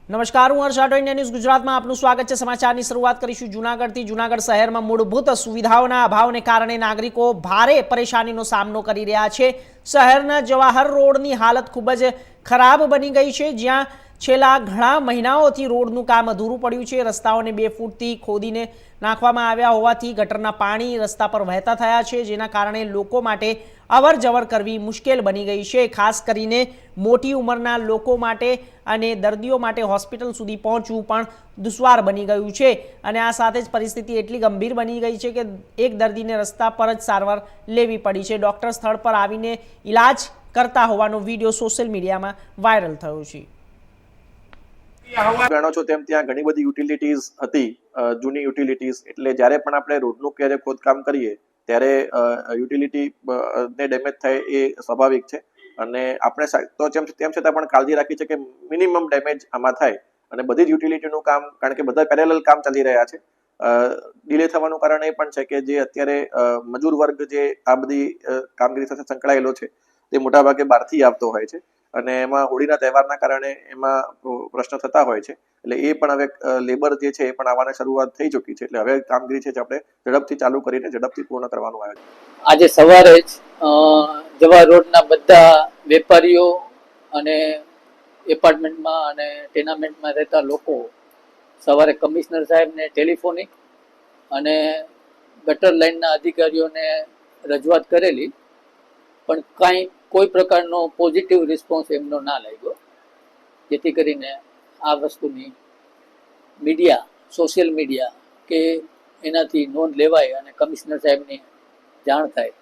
નમસ્કાર, હું હર્ષ રાઠોડ, ન્યૂઝ ગુજરાતમાં આપનું સ્વાગત છે। સમાચારની શરૂઆત કરીશું જૂનાગઢથી। જૂનાગઢ શહેરમાં મૂળભૂત સુવિધાઓના અભાવને કારણે નાગરિકો ભારે પરેશાનીનો સામનો કરી રહ્યા છે। શહેરના જવાહર રોડની હાલત ખૂબ જ ખરાબ બની ગઈ છે, જ્યાં છેલ્લા ઘણા મહિનાઓથી રોડનું કામ અધૂરું પડ્યું છે। રસ્તાઓને 2 ફૂટથી ખોદીને નાખવામાં આવ્યા હોવાથી ગટરના પાણી રસ્તા પર વહેતા થયા છે, જેના કારણે લોકો માટે અવરજવર કરવી મુશ્કેલ બની ગઈ છે। ખાસ કરીને મોટી ઉંમરના લોકો માટે અને દર્દીઓ માટે હોસ્પિટલ સુધી પહોંચવું પણ દુશ્વાર બની ગયું છે અને આ સાથે જ પરિસ્થિતિ એટલી ગંભીર બની ગઈ છે કે એક દર્દીને રસ્તા પર જ સારવાર લેવી પડી છે। ડોક્ટર સ્થળ પર આવીને ઇલાજ કરતા હોવાનો વિડીયો સોશિયલ મીડિયામાં વાયરલ થયો છે। જાણો છો તેમ ત્યાં ઘણી બધી યુટિલિટીઝ હતી, જૂની યુટિલિટીઝ, એટલે જ્યારે પણ આપણે રોડનું ક્યારે ખોદકામ કરીએ ત્યારે યુટિલિટી ને ડેમેજ થાય એ સ્વાભાવિક છે અને આપણે તો તેમ છતાં પણ કાળજી રાખી છે કે મિનિમમ ડેમેજ આમાં થાય અને બધી જ યુટિલિટીનું કામ, કારણ કે બધા પેરેલલ કામ ચાલી રહ્યા છે, ડિલે થવાનું કારણ એ પણ છે કે જે અત્યારે મજૂર વર્ગ જે આ બધી કામગીરી સાથે સંકળાયેલો છે તે મોટાભાગે બહારથી આવતો હોય છે અને એમાં હોળીના તહેવારના કારણે એમાં પ્રશ્ન થતા હોય છે, એટલે એ પણ હવે લેબર જે છે એ પણ આવવાની શરૂઆત થઈ ચૂકી છે, એટલે હવે કામગીરી છે જે આપણે ઝડપથી ચાલુ કરીને ઝડપથી પૂર્ણ કરવાનું આવે છે। આજે સવારે જ જવાહર રોડના બધા વેપારીઓ અને એપાર્ટમેન્ટમાં અને ટેનામેન્ટમાં રહેતા લોકો સવારે કમિશનર સાહેબને ટેલિફોનિક અને ગટર લાઇનના અધિકારીઓને રજૂઆત કરેલી, પણ કોઈ પ્રકારનો પોઝિટિવ રિસ્પોન્સ એમનો ના લાગ્યો, જેથી કરીને આ વસ્તુની મીડિયા, સોશિયલ મીડિયા કે એનાથી નોંધ લેવાય અને કમિશનર સાહેબની જાણ થાય।